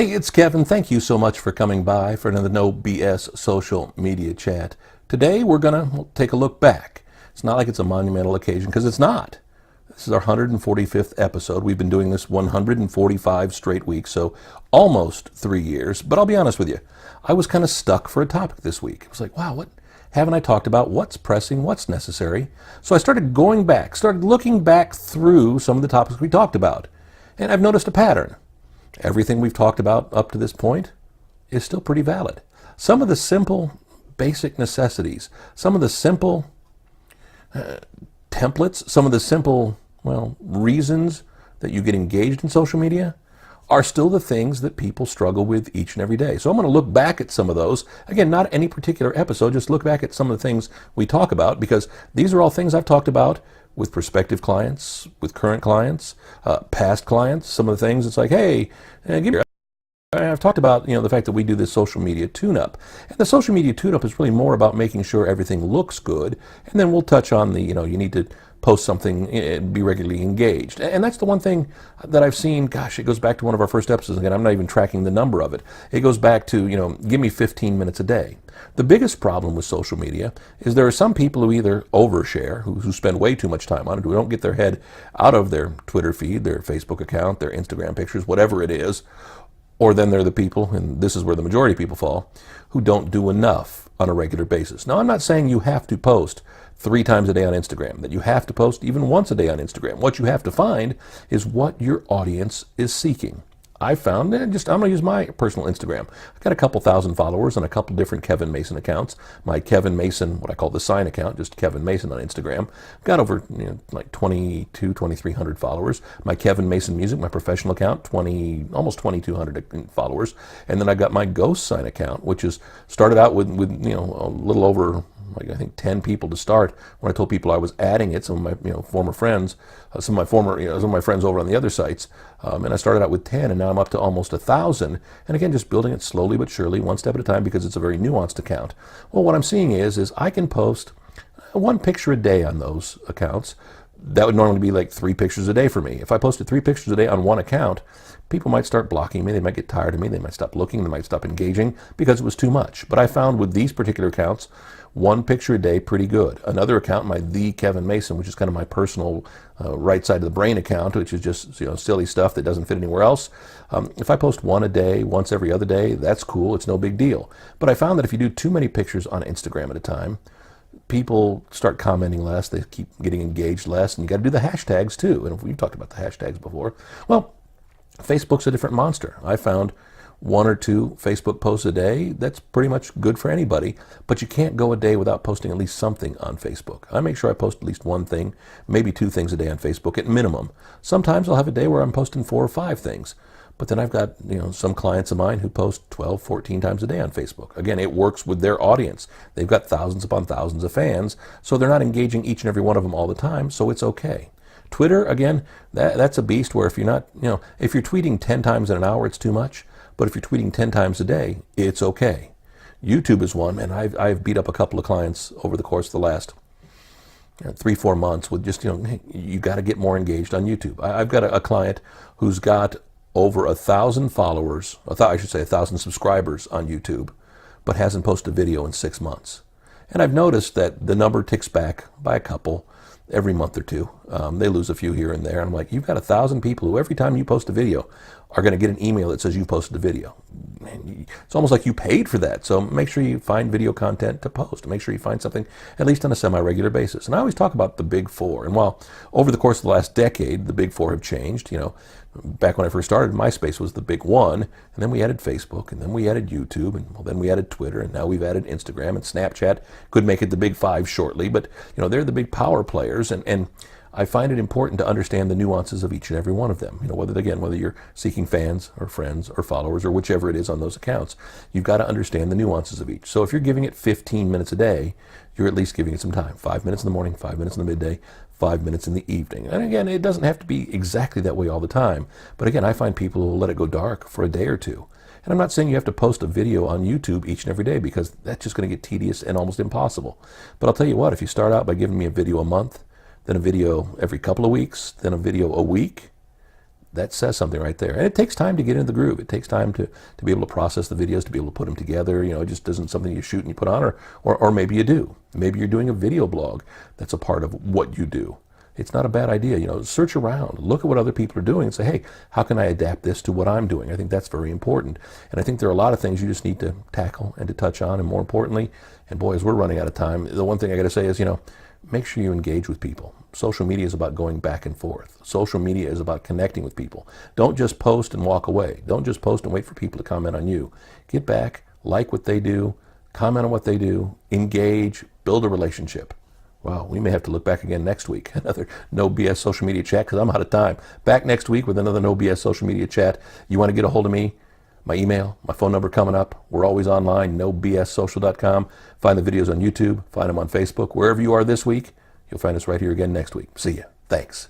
Hey, it's Kevin. Thank you so much for coming by for another No BS social media chat. Today we're going to take a look back. It's not like it's a monumental occasion, because it's not. This is our 145th episode. We've been doing this 145 straight weeks, so almost 3 years. But I'll be honest with you, I was kind of stuck for a topic this week. It was like, wow, what haven't I talked about? What's pressing? What's necessary? So I started going back, started looking back through some of the topics we talked about. And I've noticed a pattern. Everything we've talked about up to this point is still pretty valid. Some of the simple, basic necessities, some of the simple templates, some of the simple, reasons that you get engaged in social media are still the things that people struggle with each and every day. So I'm going to look back at some of those. Again, not any particular episode, just look back at some of the things we talk about, because these are all things I've talked about with prospective clients, with current clients, past clients. Some of the things, it's like, hey, I've talked about the fact that we do this social media tune-up. And the social media tune-up is really more about making sure everything looks good. And then we'll touch on the, you need to post something, be regularly engaged. And that's the one thing that I've seen, gosh, it goes back to one of our first episodes. Again, I'm not even tracking the number of it. It goes back to, give me 15 minutes a day. The biggest problem with social media is there are some people who either overshare, who spend way too much time on it, who don't get their head out of their Twitter feed, their Facebook account, their Instagram pictures, whatever it is, or then they're the people, and this is where the majority of people fall, who don't do enough on a regular basis. Now, I'm not saying you have to post 3 times a day on Instagram, that you have to post even once a day on Instagram. What you have to find is what your audience is seeking. I found, I'm going to use my personal Instagram. I've got a couple thousand followers on a couple different Kevin Mason accounts. My Kevin Mason, what I call the sign account, just Kevin Mason on Instagram. I've got over like 2,300 followers. My Kevin Mason Music, my professional account, almost 2,200 followers. And then I got my Ghost sign account, which is started out with a little over, I think 10 people to start. When I told people I was adding it, some of my former friends, some of my friends over on the other sites, and I started out with 10, and now I'm up to almost 1,000. And again, just building it slowly but surely, one step at a time, because it's a very nuanced account. Well, what I'm seeing is I can post 1 picture a day on those accounts. That would normally be like 3 pictures a day for me. If I posted 3 pictures a day on one account, people might start blocking me. They might get tired of me. They might stop looking. They might stop engaging because it was too much. But I found with these particular accounts, 1 picture a day, pretty good. Another account, my The Kevin Mason, which is kind of my personal right side of the brain account, which is just silly stuff that doesn't fit anywhere else. If I post 1 a day, once every other day, that's cool. It's no big deal. But I found that if you do too many pictures on Instagram at a time, people start commenting less, they keep getting engaged less, and you got to do the hashtags too. And we've talked about the hashtags before. Well, Facebook's a different monster. I found 1 or 2 Facebook posts a day, that's pretty much good for anybody, but you can't go a day without posting at least something on Facebook. I make sure I post at least 1 thing, maybe 2 things a day on Facebook at minimum. Sometimes I'll have a day where I'm posting 4 or 5 things. But then I've got some clients of mine who post 12, 14 times a day on Facebook. Again, it works with their audience. They've got thousands upon thousands of fans, so they're not engaging each and every one of them all the time, so it's okay. Twitter, again, that's a beast where if you're not, if you're tweeting 10 times in an hour, it's too much. But if you're tweeting 10 times a day, it's okay. YouTube is one, and I've beat up a couple of clients over the course of the last 3-4 months with just, you got to get more engaged on YouTube. I've got a client who's got over 1,000 followers, I should say 1,000 subscribers on YouTube, but hasn't posted a video in 6 months. And I've noticed that the number ticks back by a couple every month or 2. They lose a few here and there. And I'm like, you've got 1,000 people who every time you post a video are going to get an email that says you posted a video. It's almost like you paid for that. So make sure you find video content to post. Make sure you find something at least on a semi-regular basis. And I always talk about the big 4. And while over the course of the last decade, the big 4 have changed, back when I first started, MySpace was the big 1, and then we added Facebook, and then we added YouTube, and then we added Twitter, and now we've added Instagram, and Snapchat could make it the big 5 shortly, but they're the big power players, and I find it important to understand the nuances of each and every one of them. Whether you're seeking fans or friends or followers or whichever it is on those accounts, you've got to understand the nuances of each. So if you're giving it 15 minutes a day, you're at least giving it some time. 5 minutes in the morning, 5 minutes in the midday, 5 minutes in the evening. And again, it doesn't have to be exactly that way all the time. But again, I find people who will let it go dark for a day or 2. And I'm not saying you have to post a video on YouTube each and every day, because that's just going to get tedious and almost impossible. But I'll tell you what, if you start out by giving me a video a month, then a video every couple of weeks, then a video a week, That says something right there. And it takes time to get into the groove. It takes time to be able to process the videos, to be able to put them together. It just isn't something you shoot and you put on, or maybe you do. Maybe you're doing a video blog that's a part of what you do. It's not a bad idea. Search around, look at what other people are doing and say, hey, how can I adapt this to what I'm doing? I think that's very important. And I think there are a lot of things you just need to tackle and to touch on. And more importantly, and boy, as we're running out of time, the one thing I got to say is, make sure you engage with people. Social media is about going back and forth. Social media is about connecting with people. Don't just post and walk away. Don't just post and wait for people to comment on you. Get back, like what they do, comment on what they do, engage, build a relationship. Well, we may have to look back again next week. Another No BS social media chat, because I'm out of time. Back next week with another No BS social media chat. You want to get a hold of me? My email, my phone number coming up. We're always online, nobssocial.com. Find the videos on YouTube. Find them on Facebook. Wherever you are this week, you'll find us right here again next week. See ya. Thanks.